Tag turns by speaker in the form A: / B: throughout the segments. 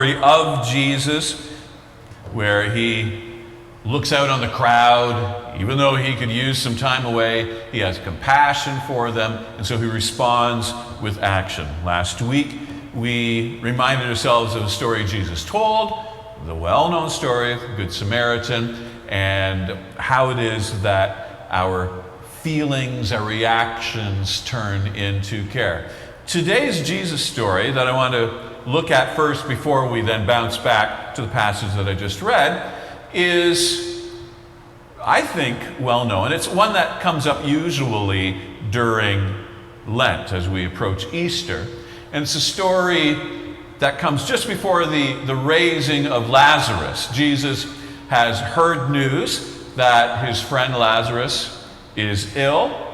A: of Jesus, where he looks out on the crowd. Even though he could use some time away, he has compassion for them, and so he responds with action. Last week, we reminded ourselves of the story Jesus told, the well-known story of the Good Samaritan, and how it is that our feelings, our reactions turn into care. Today's Jesus story that I want to look at first before we then bounce back to the passage that I just read is, I think, well known. It's one that comes up usually during Lent as we approach Easter. And it's a story that comes just before the raising of Lazarus. Jesus has heard news that his friend Lazarus is ill,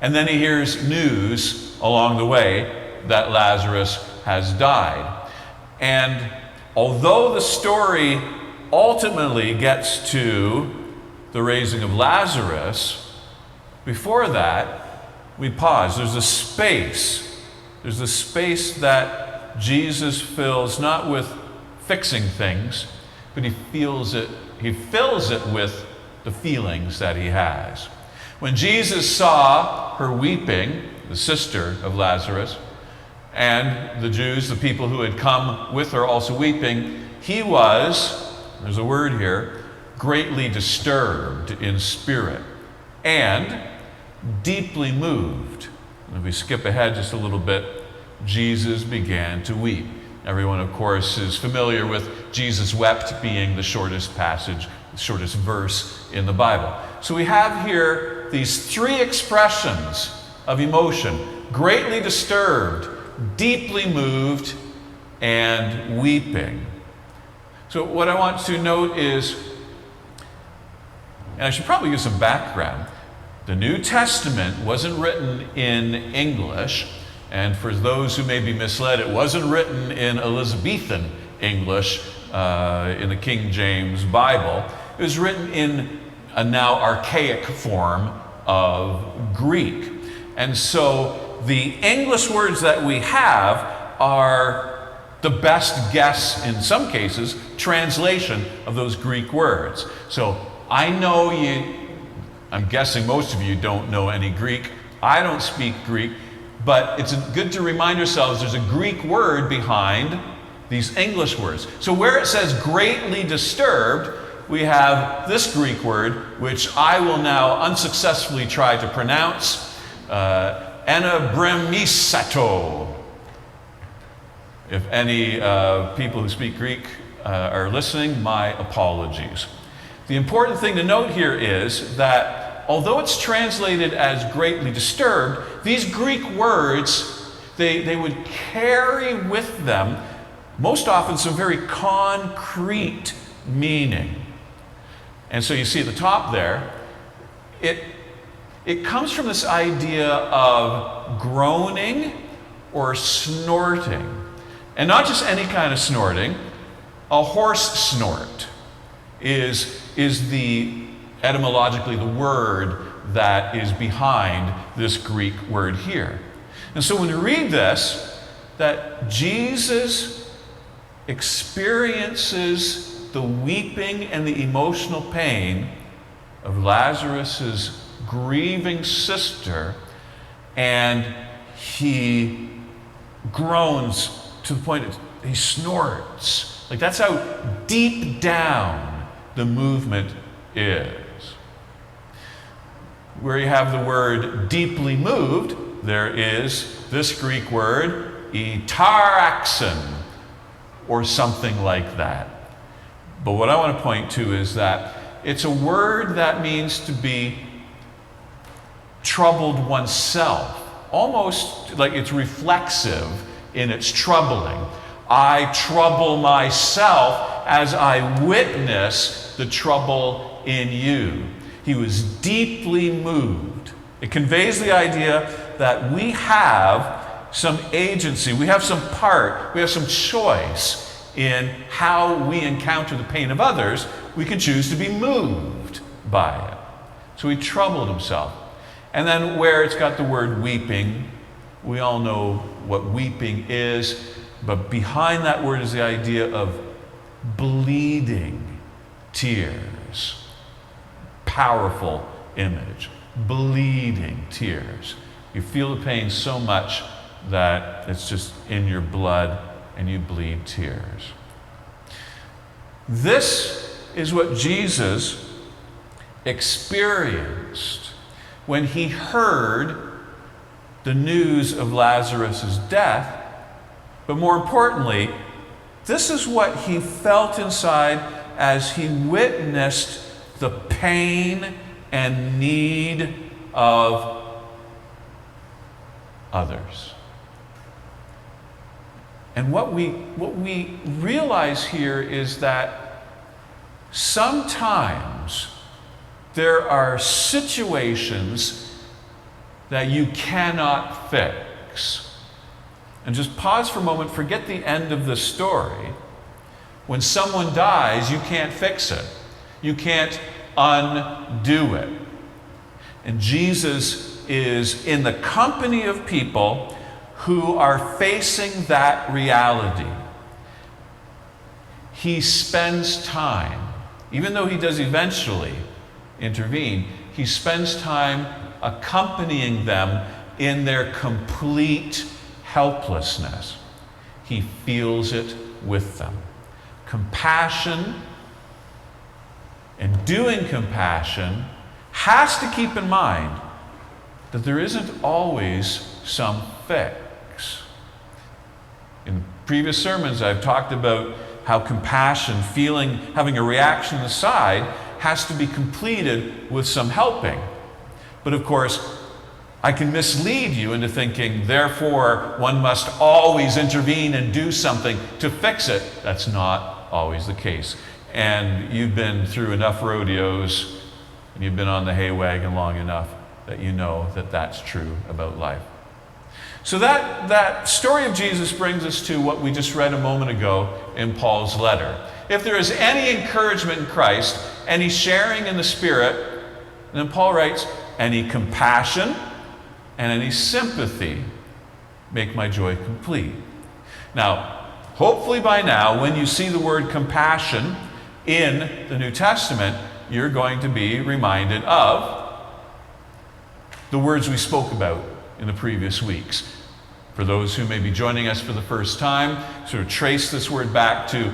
A: and then he hears news along the way that Lazarus has died. And although the story ultimately gets to the raising of Lazarus, before that, we pause. There's a space. There's a space that Jesus fills not with fixing things, but he fills it with the feelings that he has. When Jesus saw her weeping, the sister of Lazarus, and the Jews, the people who had come with her also weeping, he was, there's a word here, greatly disturbed in spirit and deeply moved. And if we skip ahead just a little bit, Jesus began to weep. Everyone, of course, is familiar with Jesus wept being the shortest passage, the shortest verse in the Bible. So we have here these three expressions of emotion: greatly disturbed, deeply moved, and weeping. So what I want to note is, and I should probably give some background, the New Testament wasn't written in English, and for those who may be misled, it wasn't written in Elizabethan English in the King James Bible. It was written in a now archaic form of Greek. And so the English words that we have are the best guess, in some cases, translation of those Greek words. So I know I'm guessing most of you don't know any Greek. I don't speak Greek, but it's good to remind ourselves there's a Greek word behind these English words. So where it says greatly disturbed, we have this Greek word, which I will now unsuccessfully try to pronounce, anabremisato. If any people who speak Greek are listening, my apologies. The important thing to note here is that although it's translated as greatly disturbed, these Greek words, they would carry with them most often some very concrete meaning. And so you see at the top there, it comes from this idea of groaning or snorting. And not just any kind of snorting. A horse snort is etymologically the word that is behind this Greek word here. And so when you read this, that Jesus experiences the weeping and the emotional pain of Lazarus's grieving sister, and he groans to the point that he snorts. Like, that's how deep down the movement is. Where you have the word deeply moved, there is this Greek word itaraxin, or something like that. But what I want to point to is that it's a word that means to be troubled oneself, almost like it's reflexive in its troubling. I trouble myself as I witness the trouble in you. He was deeply moved. It conveys the idea that we have some agency, we have some part, we have some choice in how we encounter the pain of others. We can choose to be moved by it. So he troubled himself. And then where it's got the word weeping, we all know what weeping is. but behind that word is the idea of bleeding tears. Powerful image. Bleeding tears. You feel the pain so much that it's just in your blood and you bleed tears. This is what Jesus experienced when he heard the news of Lazarus' death, but more importantly, this is what he felt inside as he witnessed the pain and need of others. And what we realize here is that sometimes there are situations that you cannot fix. And just pause for a moment, forget the end of the story. When someone dies, you can't fix it. You can't undo it. And Jesus is in the company of people who are facing that reality. He spends time, even though he does eventually intervene, he spends time accompanying them in their complete helplessness. He feels it with them. Compassion and doing compassion has to keep in mind that there isn't always some fix. In previous sermons, I've talked about how compassion, having a reaction inside, has to be completed with some helping. But of course, I can mislead you into thinking, therefore, one must always intervene and do something to fix it. That's not always the case. And you've been through enough rodeos, and you've been on the hay wagon long enough that you know that that's true about life. So that story of Jesus brings us to what we just read a moment ago in Paul's letter. If there is any encouragement in Christ, any sharing in the Spirit, then Paul writes, any compassion and any sympathy make my joy complete. Now, hopefully by now, when you see the word compassion in the New Testament, you're going to be reminded of the words we spoke about in the previous weeks. For those who may be joining us for the first time, sort of trace this word back to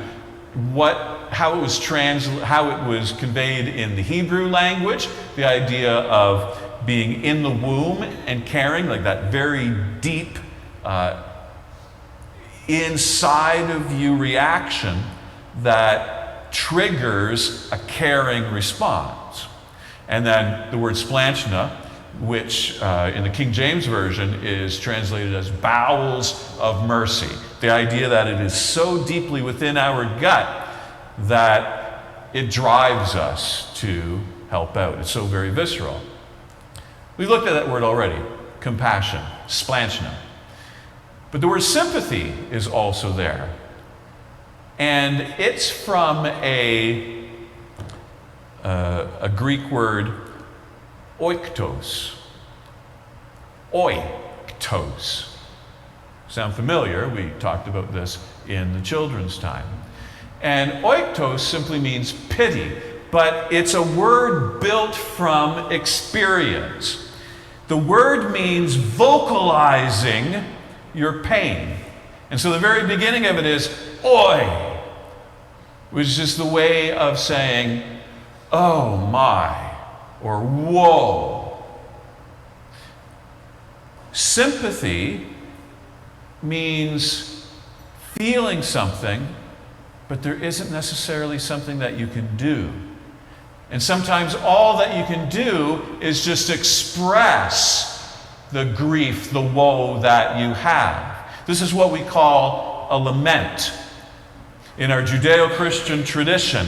A: how it was conveyed in the Hebrew language, the idea of being in the womb and caring, like that very deep inside of you reaction that triggers a caring response. And then the word splanchna, which in the King James Version is translated as bowels of mercy. The idea that it is so deeply within our gut that it drives us to help out. It's so very visceral. We looked at that word already, compassion, splanchna. But the word sympathy is also there. And it's from a Greek word, oiktos. Oiktos. Sound familiar? We talked about this in the children's time. And oiktos simply means pity, but it's a word built from experience. The word means vocalizing your pain. And so the very beginning of it is oi, which is just the way of saying, oh my, or whoa. Sympathy means feeling something, but there isn't necessarily something that you can do. And sometimes all that you can do is just express the grief, the woe that you have. This is what we call a lament. In our Judeo-Christian tradition,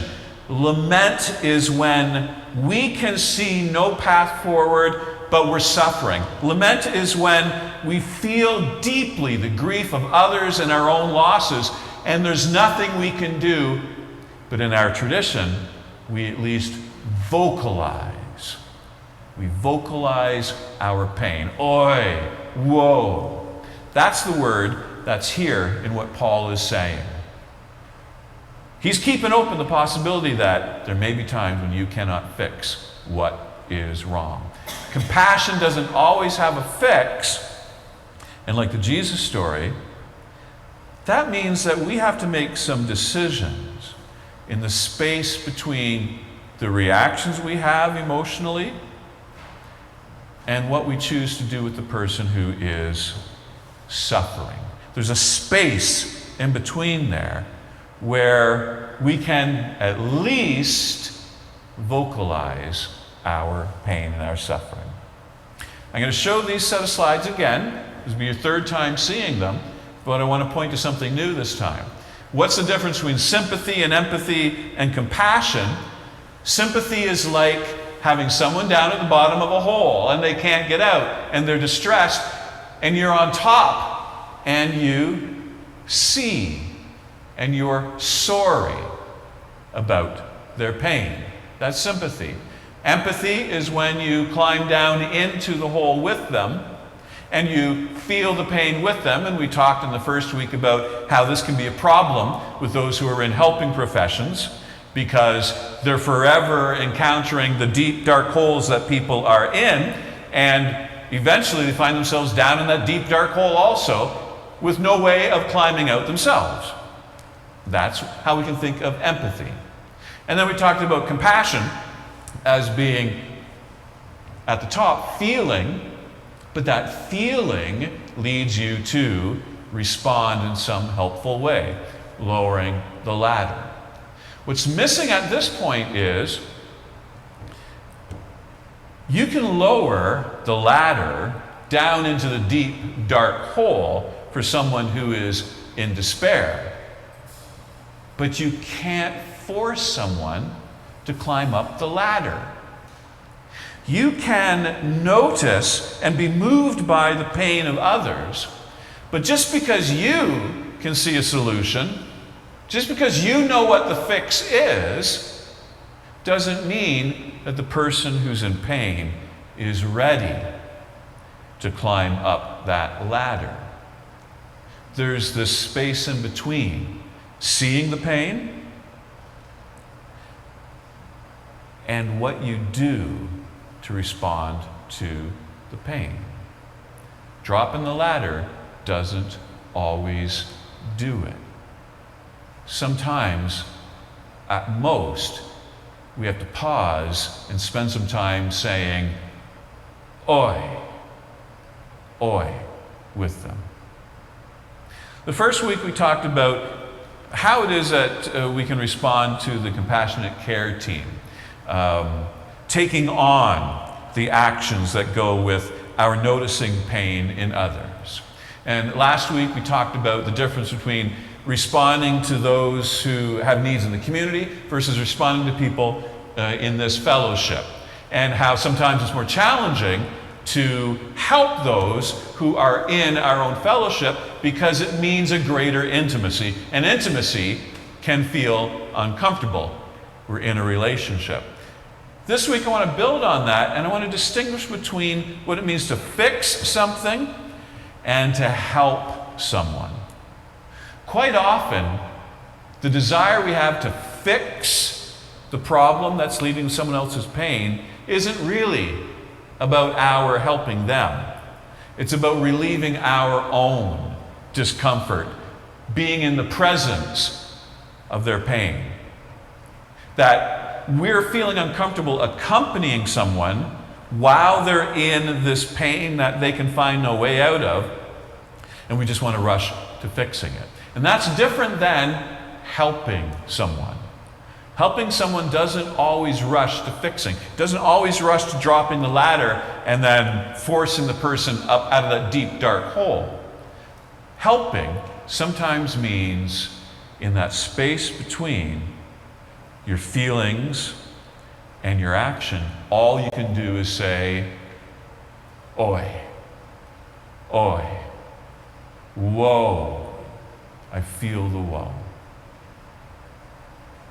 A: lament is when we can see no path forward, but we're suffering. Lament is when we feel deeply the grief of others and our own losses, and there's nothing we can do. But in our tradition, we at least vocalize. We vocalize our pain. Oi, whoa. That's the word that's here in what Paul is saying. He's keeping open the possibility that there may be times when you cannot fix what is wrong. Compassion doesn't always have a fix. And like the Jesus story, that means that we have to make some decisions in the space between the reactions we have emotionally and what we choose to do with the person who is suffering. There's a space in between there where we can at least vocalize our pain and our suffering. I'm going to show these set of slides again. This will be your third time seeing them, but I want to point to something new this time. What's the difference between sympathy and empathy and compassion? Sympathy is like having someone down at the bottom of a hole and they can't get out and they're distressed, and you're on top and you see and you're sorry about their pain. That's sympathy. Empathy is when you climb down into the hole with them and you feel the pain with them. And we talked in the first week about how this can be a problem with those who are in helping professions, because they're forever encountering the deep, dark holes that people are in, and eventually they find themselves down in that deep, dark hole also, with no way of climbing out themselves. That's how we can think of empathy. And then we talked about compassion as being at the top, feeling, but that feeling leads you to respond in some helpful way, lowering the ladder. What's missing at this point is you can lower the ladder down into the deep, dark hole for someone who is in despair, but you can't force someone to climb up the ladder. You can notice and be moved by the pain of others, but just because you can see a solution, just because you know what the fix is, doesn't mean that the person who's in pain is ready to climb up that ladder. There's this space in between seeing the pain and what you do to respond to the pain. Dropping the ladder doesn't always do it. Sometimes, at most, we have to pause and spend some time saying, oi, oi, with them. The first week we talked about how it is that we can respond to the compassionate care team. Taking on the actions that go with our noticing pain in others. And last week we talked about the difference between responding to those who have needs in the community versus responding to people in this fellowship, and how sometimes it's more challenging to help those who are in our own fellowship because it means a greater intimacy, and intimacy can feel uncomfortable. We're in a relationship. This week I want to build on that, and I want to distinguish between what it means to fix something and to help someone. Quite often, the desire we have to fix the problem that's leading to someone else's pain isn't really about our helping them. It's about relieving our own discomfort, being in the presence of their pain. That we're feeling uncomfortable accompanying someone while they're in this pain that they can find no way out of, and we just want to rush to fixing it. And that's different than helping someone. Helping someone doesn't always rush to fixing, doesn't always rush to dropping the ladder and then forcing the person up out of that deep, dark hole. Helping sometimes means in that space between your feelings and your action, all you can do is say, oi, oi, whoa, I feel the woe.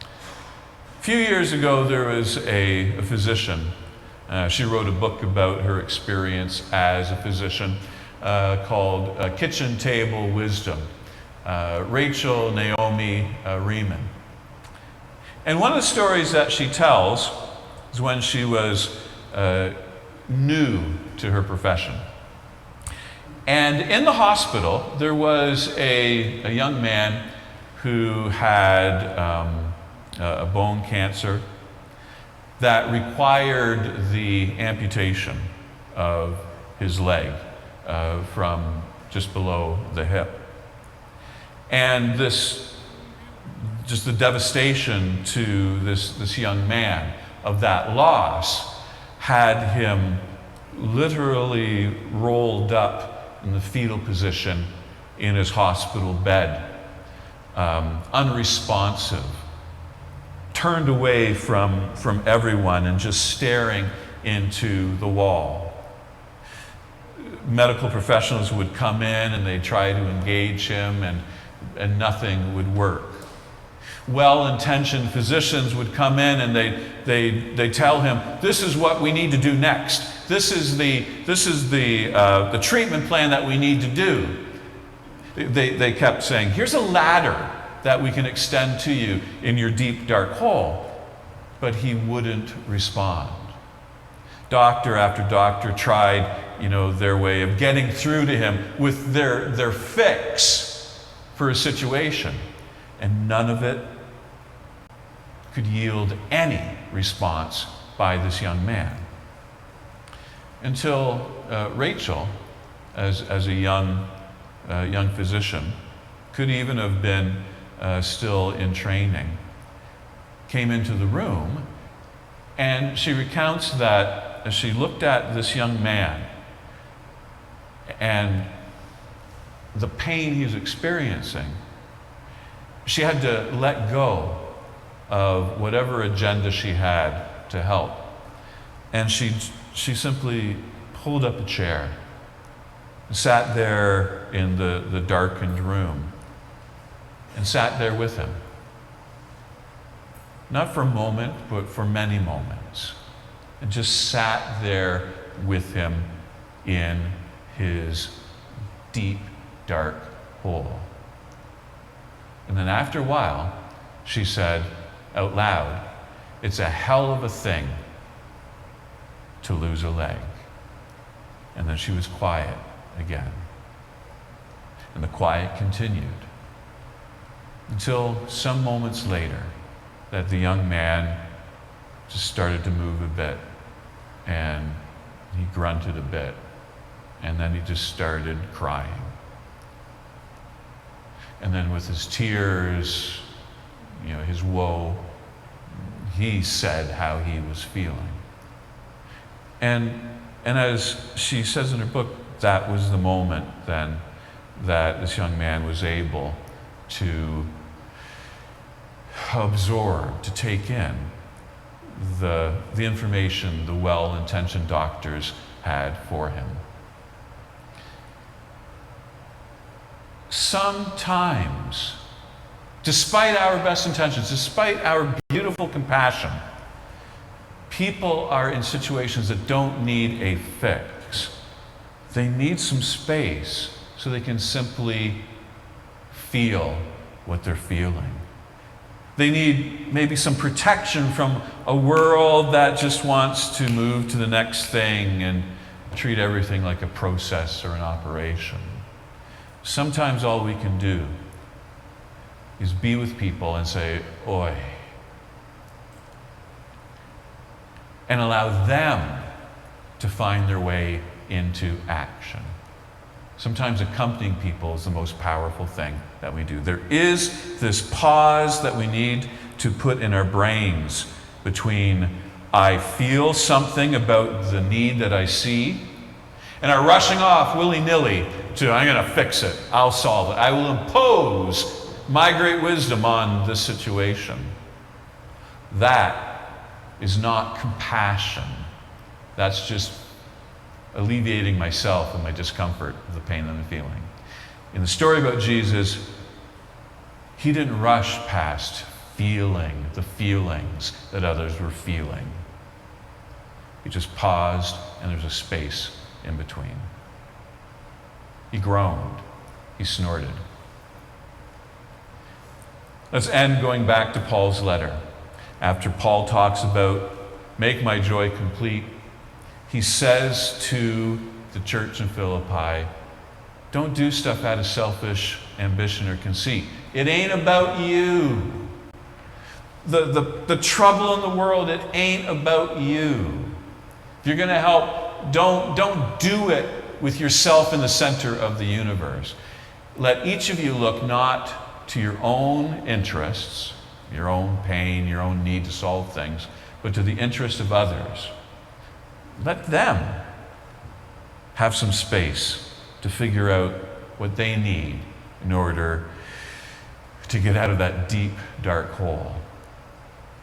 A: A few years ago, there was a physician. She wrote a book about her experience as a physician. called Kitchen Table Wisdom. Rachel Naomi Riemann. And one of the stories that she tells is when she was new to her profession. And in the hospital, there was a young man who had a bone cancer that required the amputation of his leg from just below the hip. And just the devastation to this young man of that loss had him literally rolled up in the fetal position in his hospital bed, unresponsive, turned away from everyone and just staring into the wall. Medical professionals would come in and they'd try to engage him, and nothing would work. Well-intentioned physicians would come in and they tell him, this is what we need to do next. This is the treatment plan that we need to do. They kept saying, here's a ladder that we can extend to you in your deep, dark hole. But he wouldn't respond. Doctor after doctor tried, their way of getting through to him with their fix for a situation. And none of it could yield any response by this young man. Until Rachel, as a young physician, could even have been still in training, came into the room, and she recounts that as she looked at this young man and the pain he's experiencing, she had to let go of whatever agenda she had to help. And she simply pulled up a chair and sat there in the darkened room and sat there with him. Not for a moment, but for many moments. And just sat there with him in his deep, dark hole. And then after a while, she said out loud, it's a hell of a thing to lose a leg. And then she was quiet again. And the quiet continued until some moments later that the young man just started to move a bit, and he grunted a bit, and then he just started crying. And then with his tears, his woe, he said how he was feeling. And as she says in her book, that was the moment then that this young man was able to absorb, to take in the information the well-intentioned doctors had for him. Sometimes, despite our best intentions, despite our beautiful compassion, people are in situations that don't need a fix. They need some space so they can simply feel what they're feeling. They need maybe some protection from a world that just wants to move to the next thing and treat everything like a process or an operation. Sometimes all we can do is be with people and say, oi, and allow them to find their way into action. Sometimes accompanying people is the most powerful thing that we do. There is this pause that we need to put in our brains between I feel something about the need that I see, and are rushing off willy-nilly to, I'm going to fix it, I'll solve it, I will impose my great wisdom on this situation. That is not compassion. That's just alleviating myself and my discomfort of the pain that I'm feeling. In the story about Jesus, he didn't rush past feeling the feelings that others were feeling. He just paused, and there's a space in between. He groaned. He snorted. Let's end going back to Paul's letter. After Paul talks about make my joy complete, he says to the church in Philippi, don't do stuff out of selfish ambition or conceit. It ain't about you. The trouble in the world, it ain't about you. If you're going to help, don't do it with yourself in the center of the universe. Let each of you look not to your own interests, your own pain, your own need to solve things, but to the interest of others. Let them have some space to figure out what they need in order to get out of that deep, dark hole.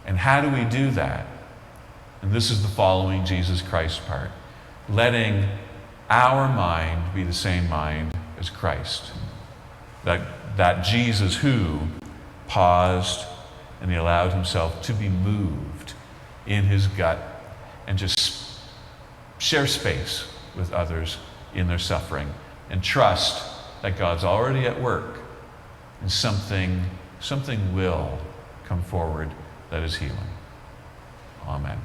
A: And how do we do that? And this is the following Jesus Christ part. Letting our mind be the same mind as Christ. That Jesus who paused and he allowed himself to be moved in his gut and just share space with others in their suffering and trust that God's already at work and something will come forward that is healing. Amen.